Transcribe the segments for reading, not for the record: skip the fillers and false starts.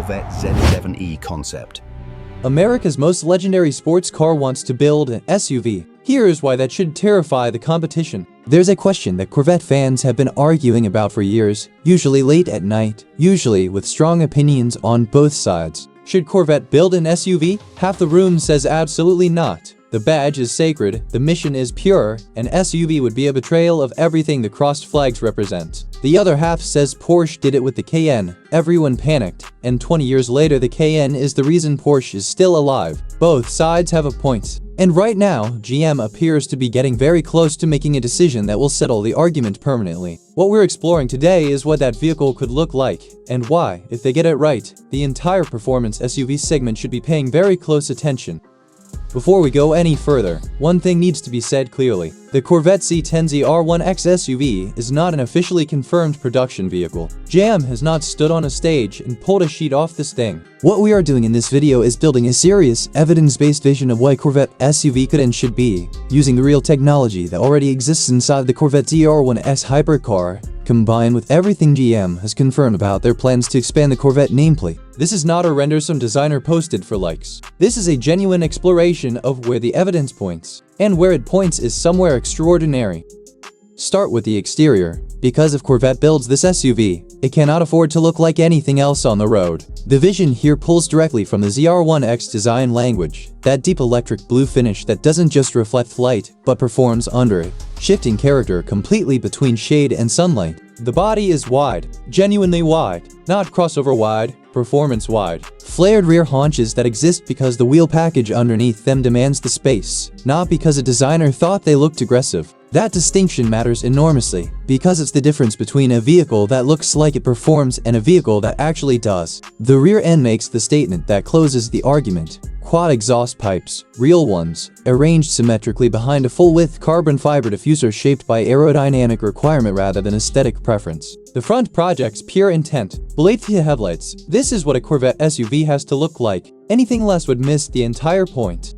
Corvette Z7E concept. America's most legendary sports car wants to build an SUV. Here's why that should terrify the competition. There's a question that Corvette fans have been arguing about for years, usually late at night, usually with strong opinions on both sides. Should Corvette build an SUV? Half the room says absolutely not. The badge is sacred, the mission is pure, an SUV would be a betrayal of everything the crossed flags represent. The other half says Porsche did it with the Cayenne. Everyone panicked, and 20 years later the Cayenne is the reason Porsche is still alive. Both sides have a point. And right now, GM appears to be getting very close to making a decision that will settle the argument permanently. What we're exploring today is what that vehicle could look like, and why, if they get it right, the entire performance SUV segment should be paying very close attention. Before we go any further, one thing needs to be said clearly. The Corvette C10 ZR1X SUV is not an officially confirmed production vehicle. GM has not stood on a stage and pulled a sheet off this thing. What we are doing in this video is building a serious, evidence-based vision of what a Corvette SUV could and should be, using the real technology that already exists inside the Corvette ZR1X hypercar, combined with everything GM has confirmed about their plans to expand the Corvette nameplate. This is not a render some designer posted for likes. This is a genuine exploration of where the evidence points, and where it points is somewhere extraordinary. Start with the exterior. Because if Corvette builds this SUV, it cannot afford to look like anything else on the road. The vision here pulls directly from the ZR1X design language, that deep electric blue finish that doesn't just reflect light, but performs under it, shifting character completely between shade and sunlight. The body is wide, genuinely wide, not crossover wide, performance wide. Flared rear haunches that exist because the wheel package underneath them demands the space, not because a designer thought they looked aggressive. That distinction matters enormously, because it's the difference between a vehicle that looks like it performs and a vehicle that actually does. The rear end makes the statement that closes the argument. Quad exhaust pipes, real ones, arranged symmetrically behind a full-width carbon fiber diffuser shaped by aerodynamic requirement rather than aesthetic preference. The front projects pure intent. Belated headlights. This is what a Corvette SUV has to look like. Anything less would miss the entire point.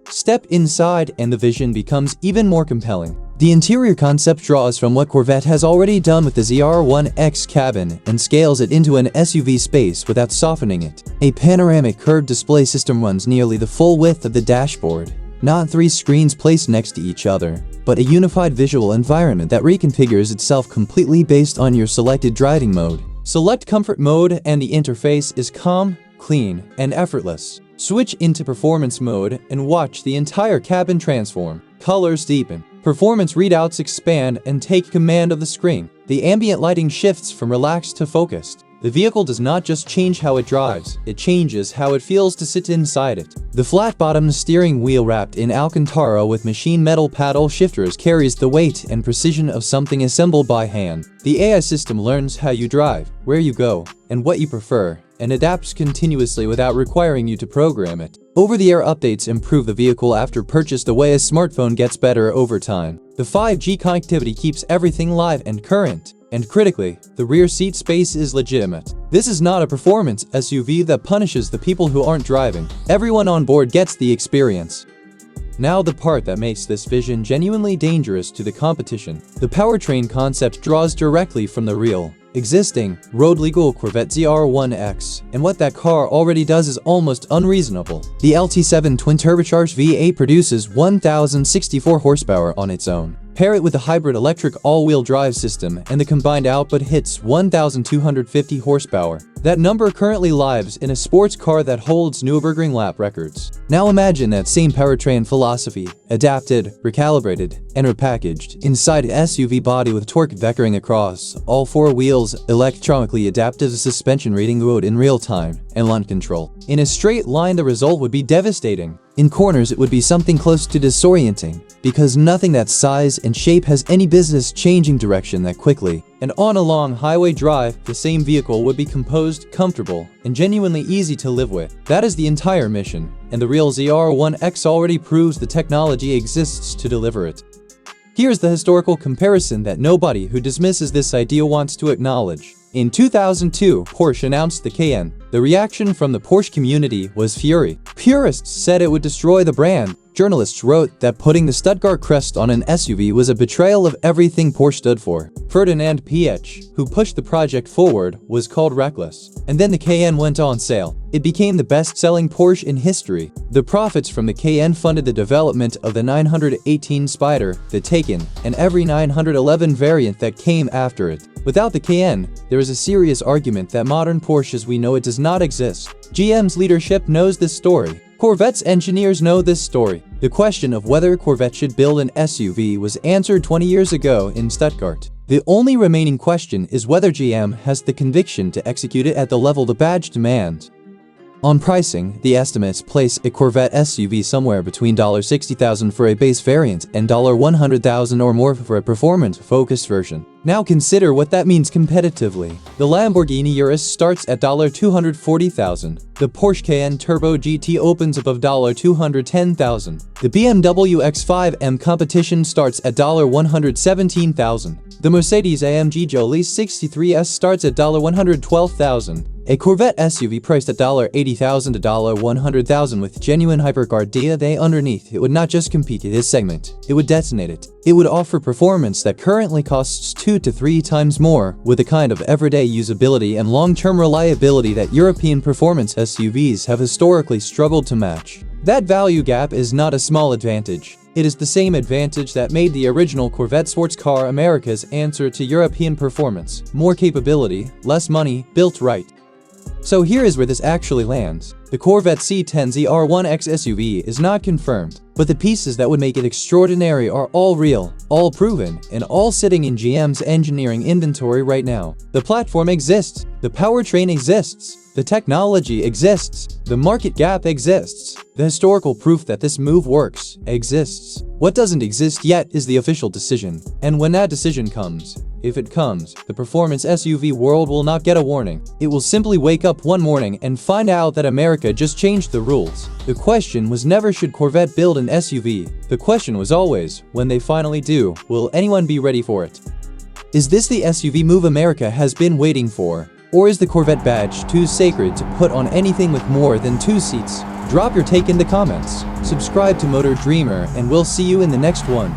Step inside and the vision becomes even more compelling. The interior concept draws from what Corvette has already done with the ZR1X cabin and scales it into an SUV space without softening it. A panoramic curved display system runs nearly the full width of the dashboard. Not three screens placed next to each other, but a unified visual environment that reconfigures itself completely based on your selected driving mode. Select comfort mode and the interface is calm, clean, and effortless. Switch into performance mode and watch the entire cabin transform. Colors deepen. Performance readouts expand and take command of the screen. The ambient lighting shifts from relaxed to focused. The vehicle does not just change how it drives, it changes how it feels to sit inside it. The flat-bottomed steering wheel wrapped in Alcantara with machine metal paddle shifters carries the weight and precision of something assembled by hand. The AI system learns how you drive, where you go, and what you prefer, and adapts continuously without requiring you to program it. Over-the-air updates improve the vehicle after purchase the way a smartphone gets better over time. The 5G connectivity keeps everything live and current. And critically, the rear seat space is legitimate. This is not a performance SUV that punishes the people who aren't driving. Everyone on board gets the experience. Now the part that makes this vision genuinely dangerous to the competition. The powertrain concept draws directly from the real, existing, road-legal Corvette ZR1X, and what that car already does is almost unreasonable. The LT7 twin-turbocharged V8 produces 1,064 horsepower on its own. Pair it with a hybrid electric all-wheel drive system, and the combined output hits 1,250 horsepower. That number currently lives in a sports car that holds Nürburgring lap records. Now imagine that same powertrain philosophy, adapted, recalibrated, and repackaged inside an SUV body with torque vectoring across all four wheels, electronically adaptive suspension reading the road in real time, and launch control. In a straight line, the result would be devastating. In corners, it would be something close to disorienting, because nothing that size and shape has any business changing direction that quickly. And on a long highway drive, the same vehicle would be composed, comfortable, and genuinely easy to live with. That is the entire mission, and the real ZR1X already proves the technology exists to deliver it. Here's the historical comparison that nobody who dismisses this idea wants to acknowledge. In 2002, Porsche announced the Cayenne. The reaction from the Porsche community was fury. Purists said it would destroy the brand. Journalists wrote that putting the Stuttgart crest on an SUV was a betrayal of everything Porsche stood for. Ferdinand Piëch, who pushed the project forward, was called reckless. And then the Cayenne went on sale. It became the best-selling Porsche in history. The profits from the Cayenne funded the development of the 918 Spider, the Taycan, and every 911 variant that came after it. Without the Cayenne, there is a serious argument that modern Porsche as we know it does not exist. GM's leadership knows this story. Corvette's engineers know this story. The question of whether Corvette should build an SUV was answered 20 years ago in Stuttgart. The only remaining question is whether GM has the conviction to execute it at the level the badge demands. On pricing, the estimates place a Corvette SUV somewhere between $60,000 for a base variant and $100,000 or more for a performance-focused version. Now consider what that means competitively. The Lamborghini Urus starts at $240,000. The Porsche Cayenne Turbo GT opens above $210,000. The BMW X5M competition starts at $117,000. The Mercedes-AMG Jolie 63S starts at $112,000. A Corvette SUV priced at $80,000 to $100,000 with genuine hypercar DNA underneath, it would not just compete in this segment, it would detonate it. It would offer performance that currently costs 2 to 3 times more, with the kind of everyday usability and long-term reliability that European performance SUVs have historically struggled to match. That value gap is not a small advantage. It is the same advantage that made the original Corvette sports car America's answer to European performance. More capability, less money, built right. So here is where this actually lands. The Corvette C10 ZR1X SUV is not confirmed, but the pieces that would make it extraordinary are all real, all proven, and all sitting in GM's engineering inventory right now. The platform exists, the powertrain exists, the technology exists, the market gap exists, the historical proof that this move works exists. What doesn't exist yet is the official decision. And when that decision comes, if it comes, the performance SUV world will not get a warning. It will simply wake up one morning and find out that America just changed the rules. The question was never should Corvette build an SUV. The question was always, when they finally do, will anyone be ready for it? Is this the SUV move America has been waiting for? Or is the Corvette badge too sacred to put on anything with more than 2 seats? Drop your take in the comments. Subscribe to MotorDreamer and we'll see you in the next one.